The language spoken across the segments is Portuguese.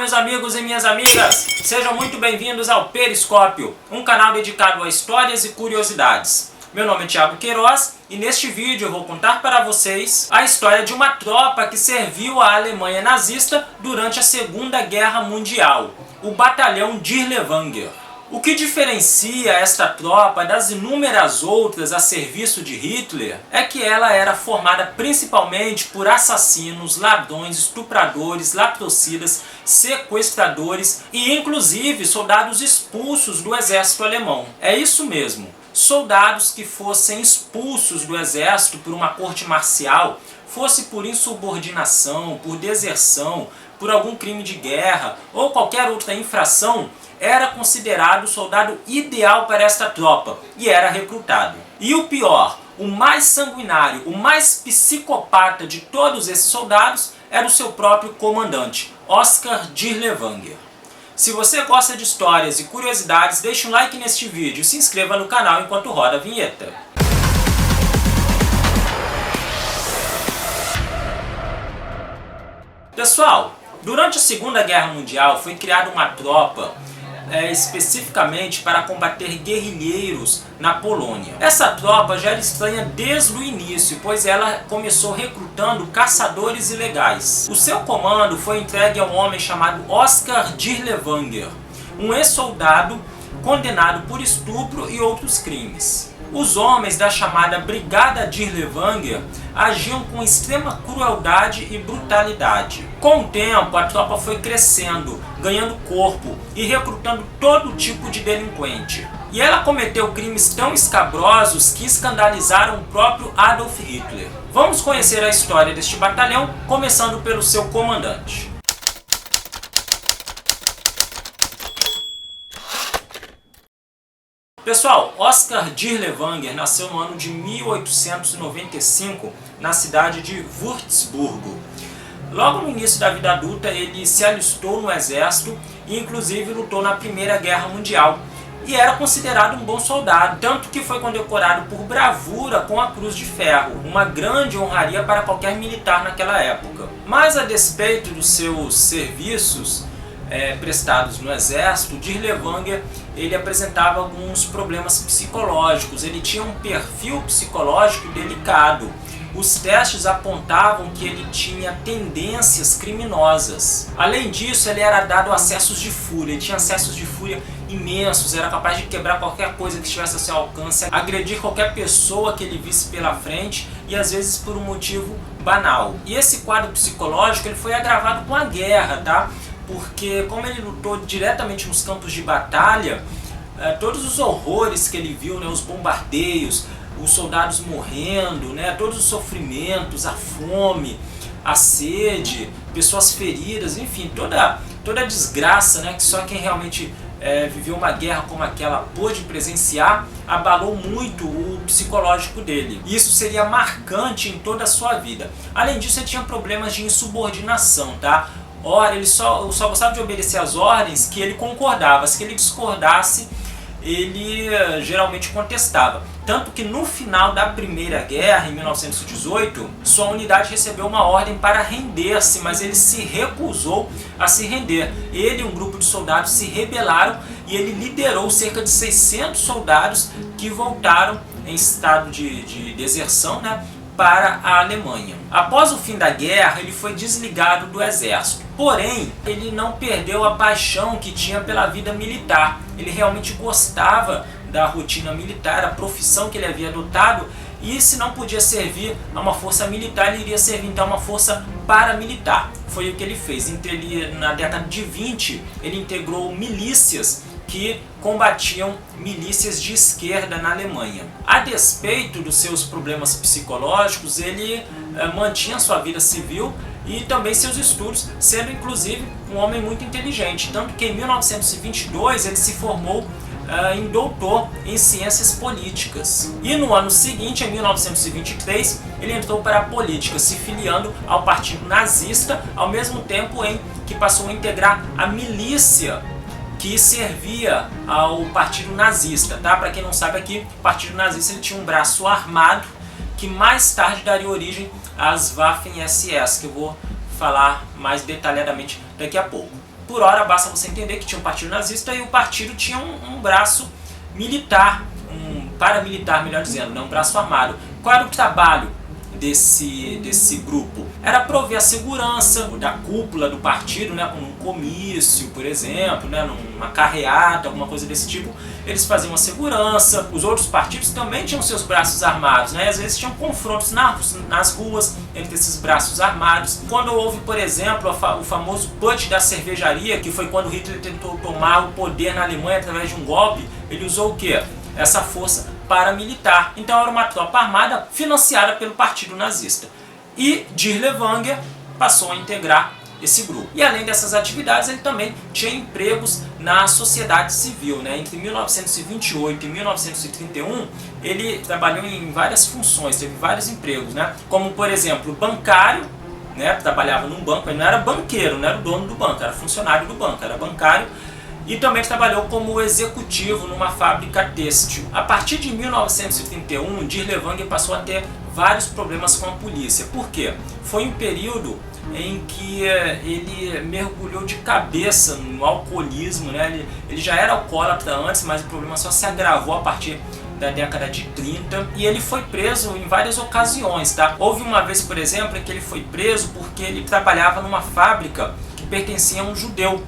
meus amigos e minhas amigas! Sejam muito bem-vindos ao Periscópio, um canal dedicado a histórias e curiosidades. Meu nome é Thiago Queiroz e neste vídeo eu vou contar para vocês a história de uma tropa que serviu à Alemanha nazista durante a Segunda Guerra Mundial, o Batalhão Dirlewanger. O que diferencia esta tropa das inúmeras outras a serviço de Hitler é que ela era formada principalmente por assassinos, ladrões, estupradores, latrocidas, sequestradores e inclusive soldados expulsos do exército alemão. É isso mesmo, soldados que fossem expulsos do exército por uma corte marcial, fosse por insubordinação, por deserção, por algum crime de guerra ou qualquer outra infração, era considerado o soldado ideal para esta tropa e era recrutado. E o pior, o mais sanguinário, o mais psicopata de todos esses soldados era o seu próprio comandante, Oskar Dirlewanger. Se você gosta de histórias e curiosidades, deixe um like neste vídeo e se inscreva no canal enquanto roda a vinheta. Pessoal, durante a Segunda Guerra Mundial foi criada uma tropa especificamente para combater guerrilheiros na Polônia. Essa tropa já era estranha desde o início, pois ela começou recrutando caçadores ilegais. O seu comando foi entregue a um homem chamado Oskar Dirlewanger, um ex-soldado condenado por estupro e outros crimes. Os homens da chamada Brigada Dirlewanger agiam com extrema crueldade e brutalidade. Com o tempo, a tropa foi crescendo, ganhando corpo e recrutando todo tipo de delinquente. E ela cometeu crimes tão escabrosos que escandalizaram o próprio Adolf Hitler. Vamos conhecer a história deste batalhão, começando pelo seu comandante. Pessoal, Oskar Dirlewanger nasceu no ano de 1895 na cidade de Würzburgo. Logo no início da vida adulta ele se alistou no exército e inclusive lutou na Primeira Guerra Mundial e era considerado um bom soldado, tanto que foi condecorado por bravura com a Cruz de Ferro, uma grande honraria para qualquer militar naquela época. Mas a despeito dos seus serviços prestados no exército, Dirlewanger ele apresentava alguns problemas psicológicos, ele tinha um perfil psicológico delicado. Os testes apontavam que ele tinha tendências criminosas. Além disso, ele era dado a acessos de fúria, ele tinha acessos de fúria imensos, era capaz de quebrar qualquer coisa que estivesse a seu alcance, agredir qualquer pessoa que ele visse pela frente e às vezes por um motivo banal. E esse quadro psicológico ele foi agravado com a guerra, tá? Porque como ele lutou diretamente nos campos de batalha, todos os horrores que ele viu, né, os bombardeios, os soldados morrendo, né, todos os sofrimentos, a fome, a sede, pessoas feridas, enfim, toda a desgraça, né, que só quem realmente viveu uma guerra como aquela pôde presenciar, abalou muito o psicológico dele. Isso seria marcante em toda a sua vida. Além disso, ele tinha problemas de insubordinação, tá? Ora, ele só gostava de obedecer às ordens que ele concordava. Se ele discordasse, ele geralmente contestava. Tanto que no final da Primeira Guerra, em 1918, sua unidade recebeu uma ordem para render-se, mas ele se recusou a se render. Ele e um grupo de soldados se rebelaram e ele liderou cerca de 600 soldados que voltaram em estado de deserção, né, para a Alemanha. Após o fim da guerra, ele foi desligado do exército. Porém, ele não perdeu a paixão que tinha pela vida militar. Ele realmente gostava da rotina militar, a profissão que ele havia adotado, e se não podia servir a uma força militar, ele iria servir então a uma força paramilitar. Foi o que ele fez. Na década de 20, ele integrou milícias que combatiam milícias de esquerda na Alemanha. A despeito dos seus problemas psicológicos, ele mantinha sua vida civil e também seus estudos, sendo inclusive um homem muito inteligente. Tanto que em 1922 ele se formou em doutor em ciências políticas. E no ano seguinte, em 1923, ele entrou para a política, se filiando ao partido nazista, ao mesmo tempo em que passou a integrar a milícia que servia ao partido nazista, tá? Para quem não sabe aqui, o partido nazista ele tinha um braço armado que mais tarde daria origem às Waffen-SS, que eu vou falar mais detalhadamente daqui a pouco. Por hora, basta você entender que tinha um partido nazista e o partido tinha um braço militar, um paramilitar, melhor dizendo, né? Um braço armado. Qual era o trabalho desse grupo? Era prover a segurança da cúpula do partido, né, como um comício, por exemplo, né, numa carreata, alguma coisa desse tipo. Eles faziam a segurança. Os outros partidos também tinham seus braços armados, né, às vezes tinham confrontos nas ruas entre esses braços armados. Quando houve, por exemplo, o famoso putsch da cervejaria, que foi quando Hitler tentou tomar o poder na Alemanha através de um golpe, ele usou o quê? Essa força paramilitar. Então era uma tropa armada financiada pelo partido nazista. E Dirlewanger passou a integrar esse grupo. E além dessas atividades, ele também tinha empregos na sociedade civil, né? Entre 1928 e 1931, ele trabalhou em várias funções, teve vários empregos, né? Como, por exemplo, bancário, né? Trabalhava num banco, ele não era banqueiro, não era o dono do banco, era funcionário do banco, era bancário. E também trabalhou como executivo numa fábrica têxtil. A partir de 1931, Dirlewanger passou a ter vários problemas com a polícia. Por quê? Foi um período em que ele mergulhou de cabeça no alcoolismo, né? Ele já era alcoólatra antes, mas o problema só se agravou a partir da década de 30, e ele foi preso em várias ocasiões, tá? Houve uma vez, por exemplo, em que ele foi preso porque ele trabalhava numa fábrica que pertencia a um judeu.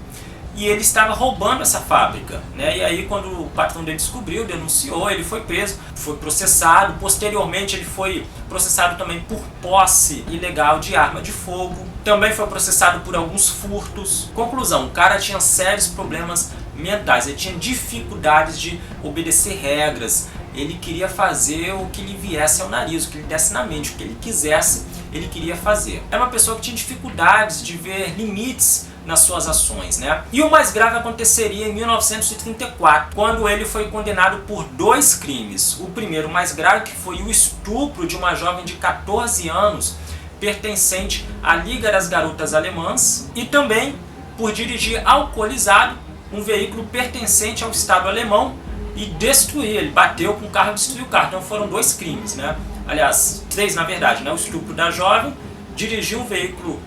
E ele estava roubando essa fábrica, né? E aí quando o patrão dele descobriu, denunciou, ele foi preso, foi processado. Posteriormente ele foi processado também por posse ilegal de arma de fogo. Também foi processado por alguns furtos. Conclusão, o cara tinha sérios problemas mentais, ele tinha dificuldades de obedecer regras. Ele queria fazer o que lhe viesse ao nariz, o que lhe desse na mente, o que ele quisesse, ele queria fazer. Era uma pessoa que tinha dificuldades de ver limites nas suas ações, né? E o mais grave aconteceria em 1934, quando ele foi condenado por 2 crimes. O primeiro, mais grave, que foi o estupro de uma jovem de 14 anos, pertencente à Liga das Garotas Alemãs, e também por dirigir alcoolizado um veículo pertencente ao Estado alemão e destruir. Ele bateu com o carro e destruiu o carro. Então foram 2 crimes, né? Aliás, 3 na verdade, né? O estupro da jovem, dirigir um veículo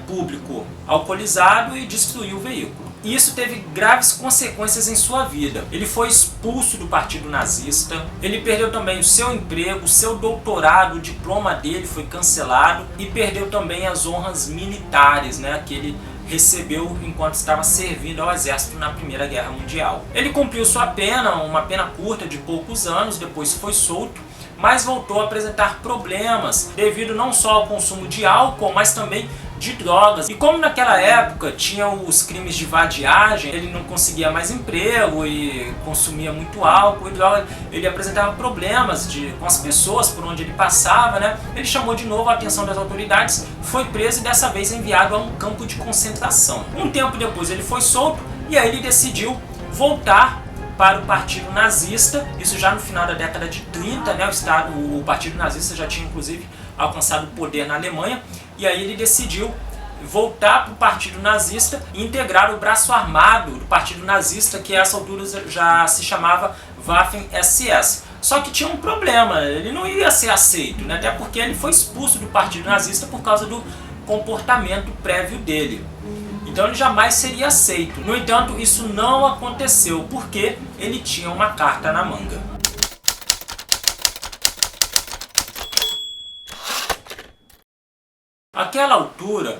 público alcoolizado e destruiu o veículo. E isso teve graves consequências em sua vida. Ele foi expulso do partido nazista, ele perdeu também o seu emprego, o seu doutorado, o diploma dele foi cancelado e perdeu também as honras militares, né, que ele recebeu enquanto estava servindo ao exército na Primeira Guerra Mundial. Ele cumpriu sua pena, uma pena curta de poucos anos, depois foi solto, mas voltou a apresentar problemas devido não só ao consumo de álcool, mas também de drogas. E como naquela época tinha os crimes de vadiagem, ele não conseguia mais emprego e consumia muito álcool e droga, ele apresentava problemas com as pessoas por onde ele passava, né? Ele chamou de novo a atenção das autoridades, foi preso e dessa vez enviado a um campo de concentração. Um tempo depois ele foi solto e aí ele decidiu voltar para o partido nazista, isso já no final da década de 30, né? O partido nazista já tinha inclusive alcançado o poder na Alemanha, e aí ele decidiu voltar para o partido nazista e integrar o braço armado do partido nazista, que a essa altura já se chamava Waffen-SS. Só que tinha um problema, ele não ia ser aceito, né? Até porque ele foi expulso do partido nazista por causa do comportamento prévio dele. Então ele jamais seria aceito. No entanto, isso não aconteceu porque ele tinha uma carta na manga. Àquela altura,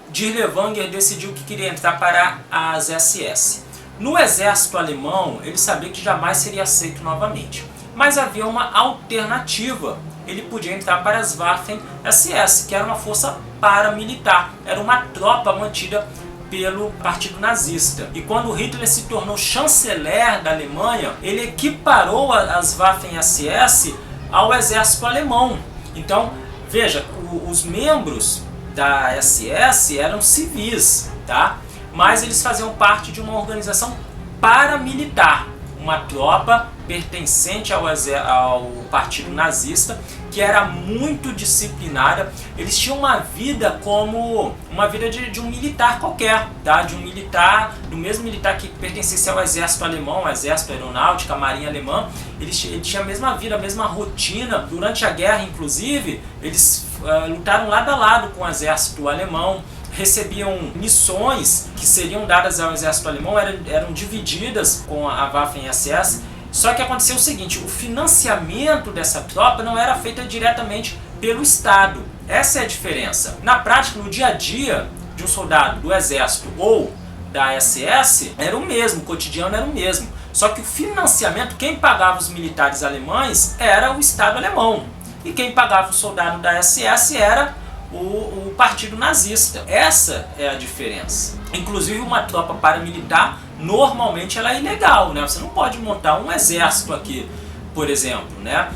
Dirlewanger decidiu que queria entrar para as SS. No exército alemão, ele sabia que jamais seria aceito novamente. Mas havia uma alternativa. Ele podia entrar para as Waffen-SS, que era uma força paramilitar. Era uma tropa mantida pelo partido nazista. E quando Hitler se tornou chanceler da Alemanha, ele equiparou as Waffen-SS ao exército alemão. Então, veja, os membros da SS eram civis, tá? Mas eles faziam parte de uma organização paramilitar, uma tropa pertencente ao partido nazista, que era muito disciplinada. Eles tinham uma vida como uma vida de um militar qualquer, tá? De um militar, do mesmo militar que pertencesse ao exército alemão, ao exército aeronáutica, a marinha alemã. Eles tinham a mesma vida, a mesma rotina. Durante a guerra, inclusive, eles lutaram lado a lado com o exército alemão, recebiam missões que seriam dadas ao exército alemão, eram divididas com a Waffen-SS. Só que aconteceu o seguinte, o financiamento dessa tropa não era feito diretamente pelo Estado. Essa é a diferença. Na prática, no dia a dia de um soldado do exército ou da SS, era o mesmo, o cotidiano era o mesmo. Só que o financiamento, quem pagava os militares alemães era o Estado alemão. E quem pagava o soldado da SS era o partido nazista. Essa é a diferença. Inclusive uma tropa paramilitar, normalmente ela é ilegal, né? Você não pode montar um exército aqui, por exemplo, né?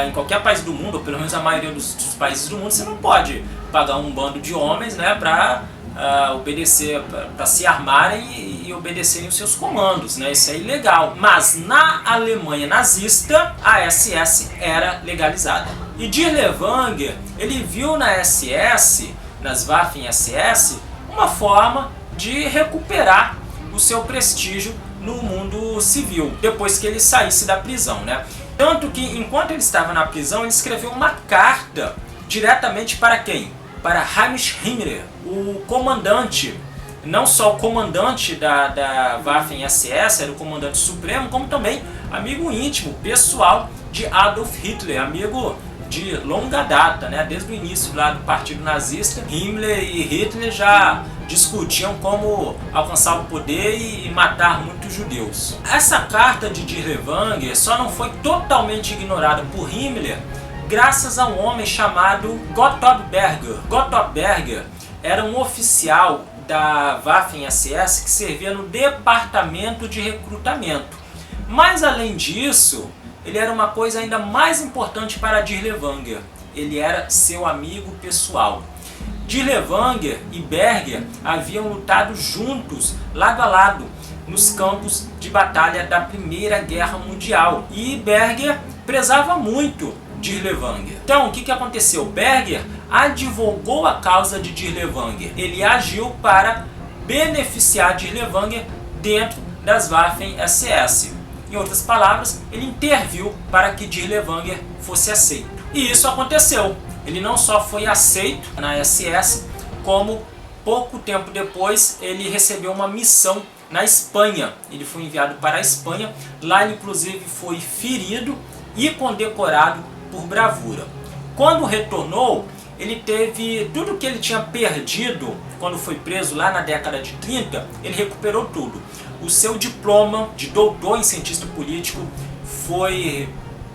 Em qualquer país do mundo, ou pelo menos a maioria dos países do mundo, você não pode pagar um bando de homens, né, para obedecer, para se armarem e obedecerem os seus comandos, né? Isso é ilegal. Mas na Alemanha nazista, a SS era legalizada. E Dirlewanger, ele viu na SS, nas Waffen-SS, uma forma de recuperar o seu prestígio no mundo civil, depois que ele saísse da prisão, né? Tanto que, enquanto ele estava na prisão, ele escreveu uma carta diretamente para quem? Para Heinrich Himmler, o comandante, não só o comandante da Waffen-SS, era o comandante supremo, como também amigo íntimo, pessoal de Adolf Hitler, amigo de longa data, né? Desde o início lá do partido nazista, Himmler e Hitler já discutiam como alcançar o poder e matar muitos judeus. Essa carta de Dirlewanger só não foi totalmente ignorada por Himmler graças a um homem chamado Gottlob Berger. Gottlob Berger era um oficial da Waffen-SS que servia no departamento de recrutamento. Mas além disso, ele era uma coisa ainda mais importante para Dirlewanger. Ele era seu amigo pessoal. Dirlewanger e Berger haviam lutado juntos, lado a lado, nos campos de batalha da Primeira Guerra Mundial. E Berger prezava muito Dirlewanger. Então, o que aconteceu? Berger advogou a causa de Dirlewanger. Ele agiu para beneficiar Dirlewanger dentro das Waffen-SS. Em outras palavras, ele interviu para que Dirlewanger fosse aceito. E isso aconteceu. Ele não só foi aceito na SS, como pouco tempo depois ele recebeu uma missão na Espanha. Ele foi enviado para a Espanha. Lá ele inclusive foi ferido e condecorado por bravura. Quando retornou, ele teve tudo que ele tinha perdido quando foi preso lá na década de 30, ele recuperou tudo. O seu diploma de doutor em cientista político foi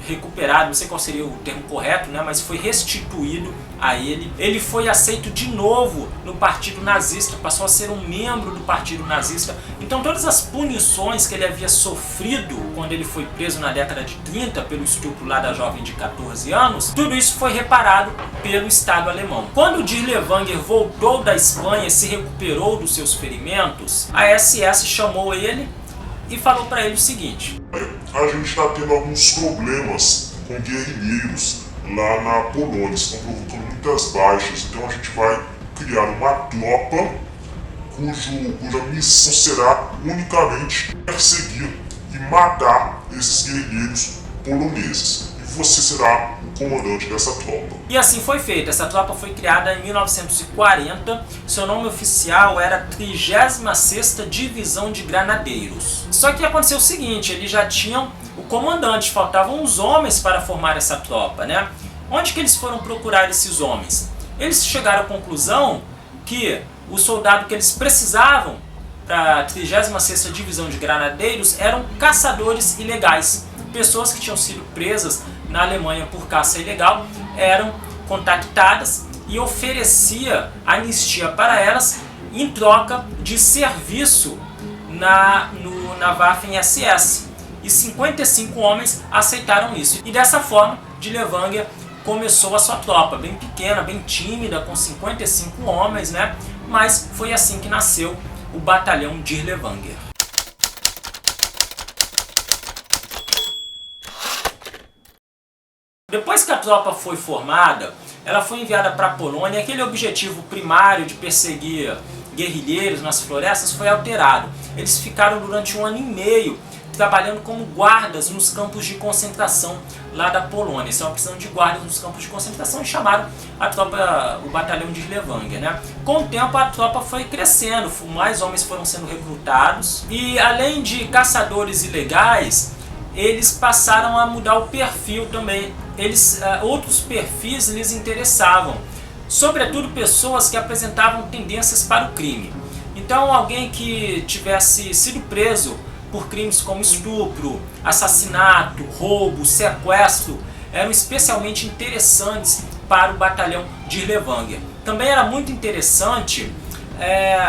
recuperado, não sei qual seria o termo correto, né, mas foi restituído a ele. Ele foi aceito de novo no partido nazista, passou a ser um membro do partido nazista. Então todas as punições que ele havia sofrido quando ele foi preso na década de 30 pelo estupro lá da jovem de 14 anos, tudo isso foi reparado pelo Estado alemão. Quando Dirlewanger voltou da Espanha e se recuperou dos seus ferimentos, a SS chamou ele e falou para ele o seguinte: a gente está tendo alguns problemas com guerrilheiros lá na Polônia, estão provocando muitas baixas, então a gente vai criar uma tropa cuja missão será unicamente perseguir e matar esses guerrilheiros poloneses. E você será o comandante dessa tropa. E assim foi feito. Essa tropa foi criada em 1940. Seu nome oficial era 36ª Divisão de Granadeiros. Só que aconteceu o seguinte, eles já tinham o comandante, faltavam os homens para formar essa tropa, né? Onde que eles foram procurar esses homens? Eles chegaram à conclusão que o soldado que eles precisavam para a 36ª Divisão de Granadeiros eram caçadores ilegais. Pessoas que tinham sido presas na Alemanha por caça ilegal eram contactadas e oferecia anistia para elas em troca de serviço na Waffen-SS. E 55 homens aceitaram isso. E dessa forma, Dirlewanger começou a sua tropa, bem pequena, bem tímida, com 55 homens, né? Mas foi assim que nasceu o Batalhão Dirlewanger. Depois que a tropa foi formada, ela foi enviada para a Polônia. Aquele objetivo primário de perseguir guerrilheiros nas florestas foi alterado. Eles ficaram durante 1 ano e meio trabalhando como guardas nos campos de concentração lá da Polônia. Eles estavam precisando de guardas nos campos de concentração e chamaram a tropa, o batalhão de Dirlewanger, né? Com o tempo a tropa foi crescendo, mais homens foram sendo recrutados e além de caçadores ilegais, eles passaram a mudar o perfil também. Outros perfis lhes interessavam, sobretudo pessoas que apresentavam tendências para o crime. Então alguém que tivesse sido preso por crimes como estupro, assassinato, roubo, sequestro, eram especialmente interessantes para o batalhão de Dirlewanger. Também era muito interessante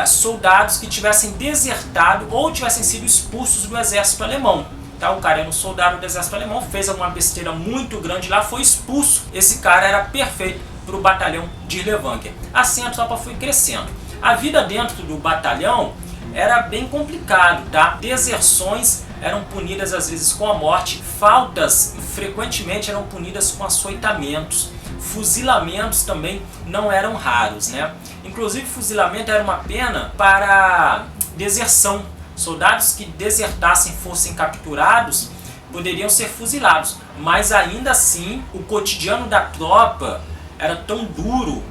soldados que tivessem desertado ou tivessem sido expulsos do exército alemão. Tá? O cara era um soldado do exército alemão, fez alguma besteira muito grande lá, foi expulso. Esse cara era perfeito para o batalhão de Dirlewanger. Assim a tropa foi crescendo. A vida dentro do batalhão era bem complicado, tá? Deserções eram punidas às vezes com a morte, faltas frequentemente eram punidas com açoitamentos, fuzilamentos também não eram raros, né? Inclusive fuzilamento era uma pena para deserção. Soldados que desertassem, fossem capturados, poderiam ser fuzilados, mas ainda assim o cotidiano da tropa era tão duro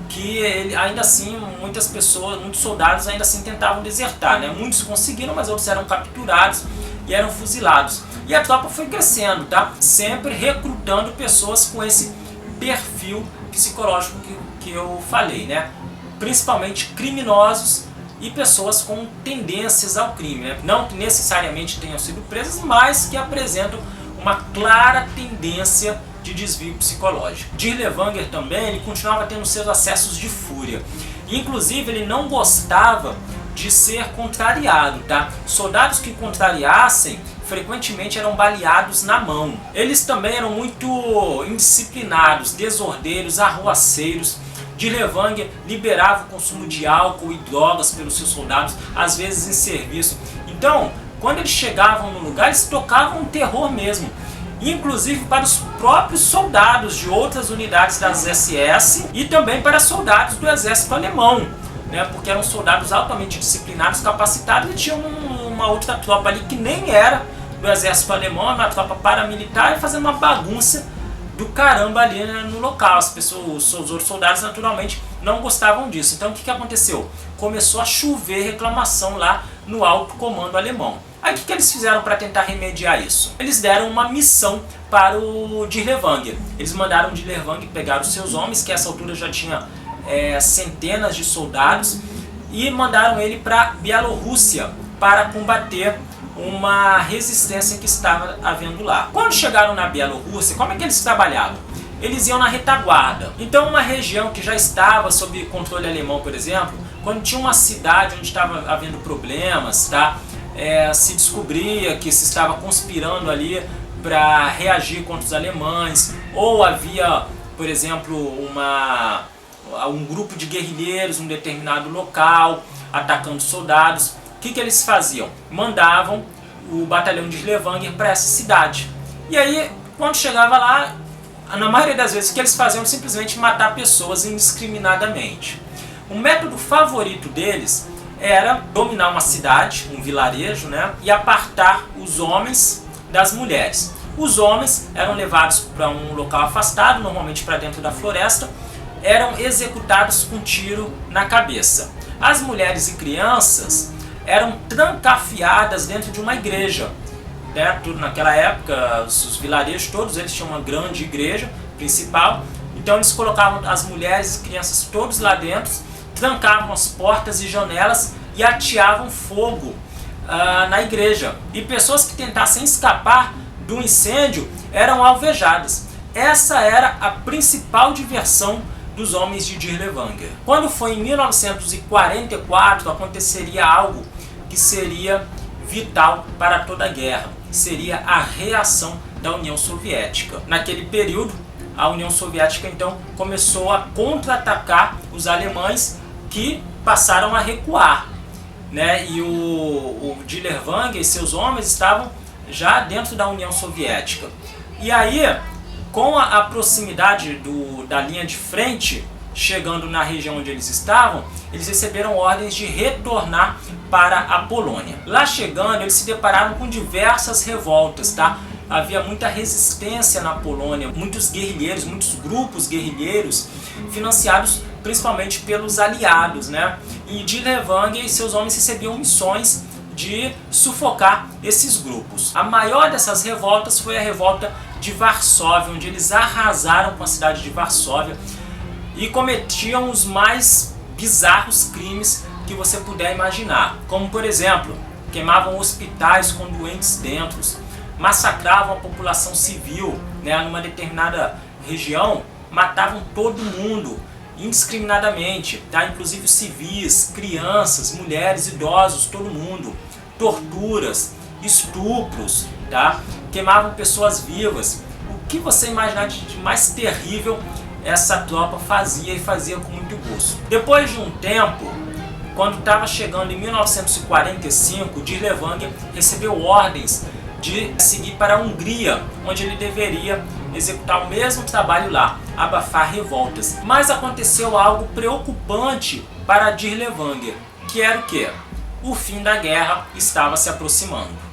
que ainda assim muitos soldados ainda assim tentavam desertar, né? Muitos conseguiram, mas outros eram capturados e eram fuzilados. E a tropa foi crescendo, tá? Sempre recrutando pessoas com esse perfil psicológico que eu falei, né? Principalmente criminosos e pessoas com tendências ao crime, né? Não que necessariamente tenham sido presas, mas que apresentam uma clara tendência de desvio psicológico. Dirlewanger também, ele continuava tendo seus acessos de fúria. Inclusive, ele não gostava de ser contrariado, tá? Soldados que contrariassem frequentemente eram baleados na mão. Eles também eram muito indisciplinados, desordeiros, arruaceiros. Dirlewanger liberava o consumo de álcool e drogas pelos seus soldados, às vezes em serviço. Então, quando eles chegavam no lugar, eles tocavam um terror mesmo. Inclusive para os próprios soldados de outras unidades das SS e também para soldados do exército alemão, né? Porque eram soldados altamente disciplinados, capacitados e tinham uma outra tropa ali que nem era do exército alemão, uma tropa paramilitar e fazendo uma bagunça do caramba ali no local. As pessoas, os outros soldados naturalmente não gostavam disso. Então o que aconteceu? Começou a chover reclamação lá no alto comando alemão. Aí o que eles fizeram para tentar remediar isso? Eles deram uma missão para o Dirlewanger. Eles mandaram o Dirlewanger pegar os seus homens, que a essa altura já tinha centenas de soldados, e mandaram ele para a Bielorrússia para combater uma resistência que estava havendo lá. Quando chegaram na Bielorrússia, como é que eles trabalhavam? Eles iam na retaguarda. Então uma região que já estava sob controle alemão, por exemplo, quando tinha uma cidade onde estava havendo problemas, tá? Se descobria que se estava conspirando ali para reagir contra os alemães, ou havia, por exemplo, um grupo de guerrilheiros em um determinado local atacando soldados, o que eles faziam? Mandavam o batalhão de Dirlewanger para essa cidade. E aí, quando chegava lá, na maioria das vezes o que eles faziam era simplesmente matar pessoas indiscriminadamente. O método favorito deles era dominar uma cidade, um vilarejo, né, e apartar os homens das mulheres. Os homens eram levados para um local afastado, normalmente para dentro da floresta, eram executados com tiro na cabeça. As mulheres e crianças eram trancafiadas dentro de uma igreja. Né? Naquela época, os vilarejos todos eles tinham uma grande igreja principal, então eles colocavam as mulheres e crianças todos lá dentro, trancavam as portas e janelas e ateavam fogo na igreja. E pessoas que tentassem escapar do incêndio eram alvejadas. Essa era a principal diversão dos homens de Dirlewanger. Quando foi em 1944, aconteceria algo que seria vital para toda a guerra. Seria a reação da União Soviética. Naquele período, a União Soviética então começou a contra-atacar os alemães, que passaram a recuar, né? E o Dirlewanger e seus homens estavam já dentro da União Soviética. E aí, com a proximidade da linha de frente, chegando na região onde eles estavam, eles receberam ordens de retornar para a Polônia. Lá chegando, eles se depararam com diversas revoltas, tá? Havia muita resistência na Polônia, muitos guerrilheiros, muitos grupos guerrilheiros, financiados principalmente pelos aliados, né? E Dirlewanger e seus homens recebiam missões de sufocar esses grupos. A maior dessas revoltas foi a revolta de Varsóvia, onde eles arrasaram com a cidade de Varsóvia e cometiam os mais bizarros crimes que você puder imaginar, como por exemplo, queimavam hospitais com doentes dentro, massacravam a população civil, né, numa determinada região, matavam todo mundo indiscriminadamente, tá? Inclusive civis, crianças, mulheres, idosos, todo mundo, torturas, estupros, tá? Queimavam pessoas vivas. O que você imaginar de mais terrível essa tropa fazia, e fazia com muito gosto. Depois de um tempo, quando estava chegando em 1945, Dirlewanger recebeu ordens de seguir para a Hungria, onde ele deveria executar o mesmo trabalho lá, abafar revoltas. Mas aconteceu algo preocupante para Dirlewanger, que era o quê? O fim da guerra estava se aproximando.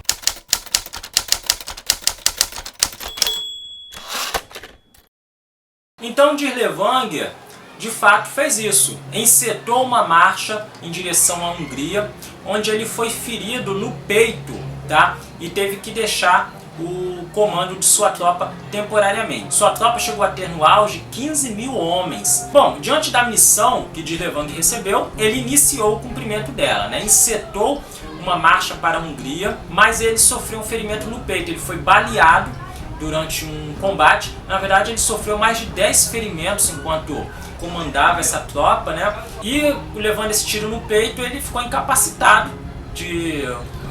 Então Dirlewanger, de fato, fez isso. Encetou uma marcha em direção à Hungria, onde ele foi ferido no peito, tá? E teve que deixar o comando de sua tropa temporariamente. Sua tropa chegou a ter no auge 15 mil homens. Bom, diante da missão que Dirlewanger recebeu, ele iniciou o cumprimento dela, né? Encetou uma marcha para a Hungria, mas ele sofreu um ferimento no peito. Ele foi baleado durante um combate. Na verdade, ele sofreu mais de 10 ferimentos enquanto comandava essa tropa, né? E levando esse tiro no peito, ele ficou incapacitado de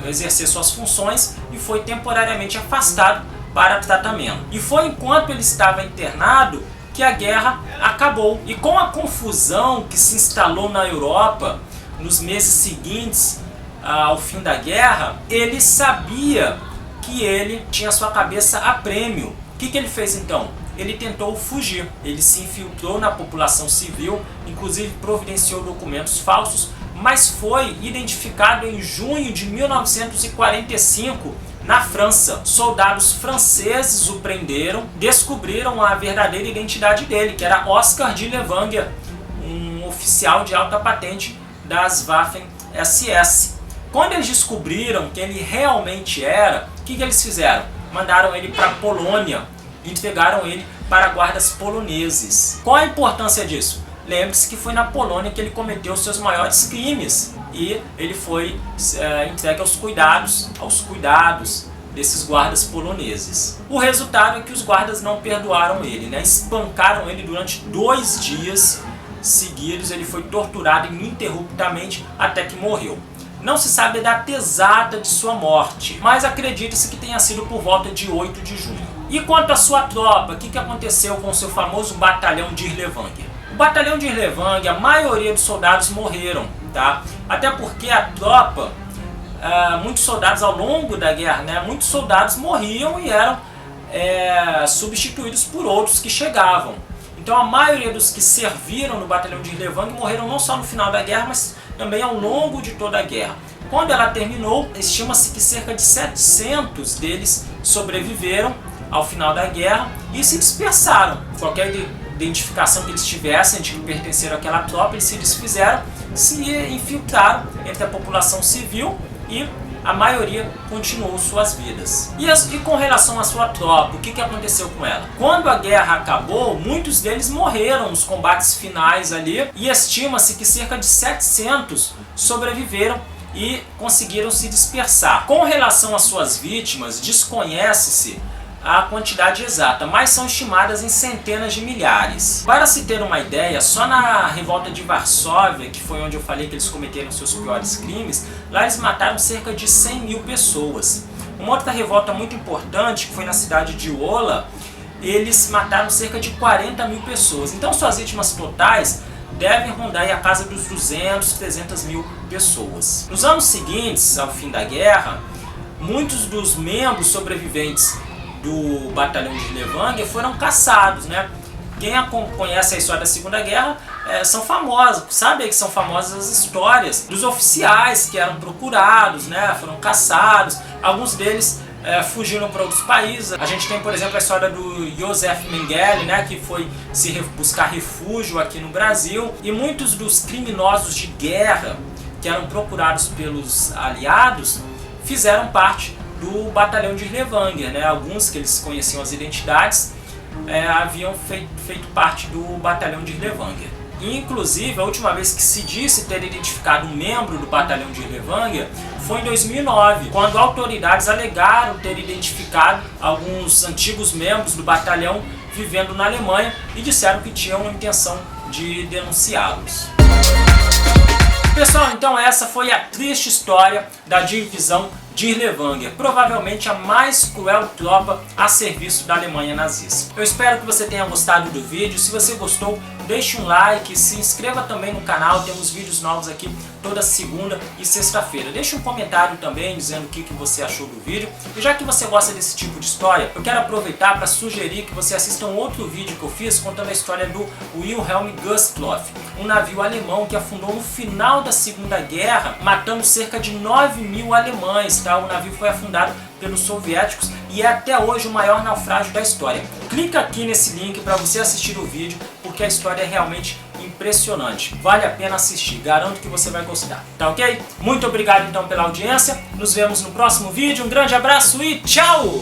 exercer suas funções e foi temporariamente afastado para tratamento. E foi enquanto ele estava internado que a guerra acabou. E com a confusão que se instalou na Europa nos meses seguintes ao fim da guerra, ele sabia que ele tinha sua cabeça a prêmio. O que ele fez então? Ele tentou fugir. Ele se infiltrou na população civil, inclusive providenciou documentos falsos, mas foi identificado em junho de 1945 na França. Soldados franceses o prenderam, descobriram a verdadeira identidade dele, que era Oskar Dirlewanger, um oficial de alta patente das Waffen-SS. Quando eles descobriram quem ele realmente era, o que eles fizeram? Mandaram ele para a Polônia, entregaram ele para guardas poloneses. Qual a importância disso? Lembre-se que foi na Polônia que ele cometeu os seus maiores crimes e ele foi entregue aos cuidados desses guardas poloneses. O resultado é que os guardas não perdoaram ele, né? Espancaram ele durante 2 dias seguidos. Ele foi torturado ininterruptamente até que morreu. Não se sabe a data exata de sua morte, mas acredita-se que tenha sido por volta de 8 de junho. E quanto à sua tropa, o que aconteceu com o seu famoso batalhão Dirlewanger? O batalhão Dirlewanger, a maioria dos soldados morreram, tá? Até porque a tropa, muitos soldados ao longo da guerra, né, muitos soldados morriam e eram substituídos por outros que chegavam. Então a maioria dos que serviram no batalhão Dirlewanger morreram não só no final da guerra, mas também ao longo de toda a guerra. Quando ela terminou, estima-se que cerca de 700 deles sobreviveram ao final da guerra e se dispersaram. Qualquer identificação que eles tivessem de que pertenceram àquela tropa, eles se desfizeram, se infiltraram entre a população civil e a maioria continuou suas vidas. E com relação à sua tropa, o que aconteceu com ela? Quando a guerra acabou, muitos deles morreram nos combates finais ali e estima-se que cerca de 700 sobreviveram e conseguiram se dispersar. Com relação às suas vítimas, desconhece-se a quantidade exata, mas são estimadas em centenas de milhares. Para se ter uma ideia, só na revolta de Varsóvia, que foi onde eu falei que eles cometeram seus piores crimes, lá eles mataram cerca de 100 mil pessoas. Uma outra revolta muito importante, que foi na cidade de Wola, eles mataram cerca de 40 mil pessoas. Então suas vítimas totais devem rondar aí a casa dos 200, 300 mil pessoas. Nos anos seguintes, ao fim da guerra, muitos dos membros sobreviventes do batalhão Dirlewanger foram caçados, né? Quem conhece a história da Segunda Guerra são famosas, sabe que são famosas as histórias dos oficiais que eram procurados, né, foram caçados, alguns deles fugiram para outros países. A gente tem, por exemplo, a história do Joseph Mengele, né, que foi buscar refúgio aqui no Brasil, e muitos dos criminosos de guerra que eram procurados pelos aliados fizeram parte do batalhão de Irlevanger, né? Alguns que eles conheciam as identidades haviam feito parte do batalhão de Irlevanger. Inclusive, a última vez que se disse ter identificado um membro do batalhão de Irlevanger foi em 2009, quando autoridades alegaram ter identificado alguns antigos membros do batalhão vivendo na Alemanha e disseram que tinham a intenção de denunciá-los. Pessoal, então essa foi a triste história da divisão de Irlevanger, provavelmente a mais cruel tropa a serviço da Alemanha nazista. Eu espero que você tenha gostado do vídeo. Se você gostou, deixe um like, se inscreva também no canal, temos vídeos novos aqui toda segunda e sexta-feira. Deixe um comentário também dizendo o que você achou do vídeo. E já que você gosta desse tipo de história, eu quero aproveitar para sugerir que você assista um outro vídeo que eu fiz contando a história do Wilhelm Gustloff, um navio alemão que afundou no final da Segunda Guerra, matando cerca de 9.000 alemães. Tá? O navio foi afundado pelos soviéticos e é até hoje o maior naufrágio da história. Clica aqui nesse link para você assistir o vídeo, porque a história é realmente impressionante. Vale a pena assistir, garanto que você vai gostar. Tá ok? Muito obrigado então pela audiência, nos vemos no próximo vídeo, um grande abraço e tchau!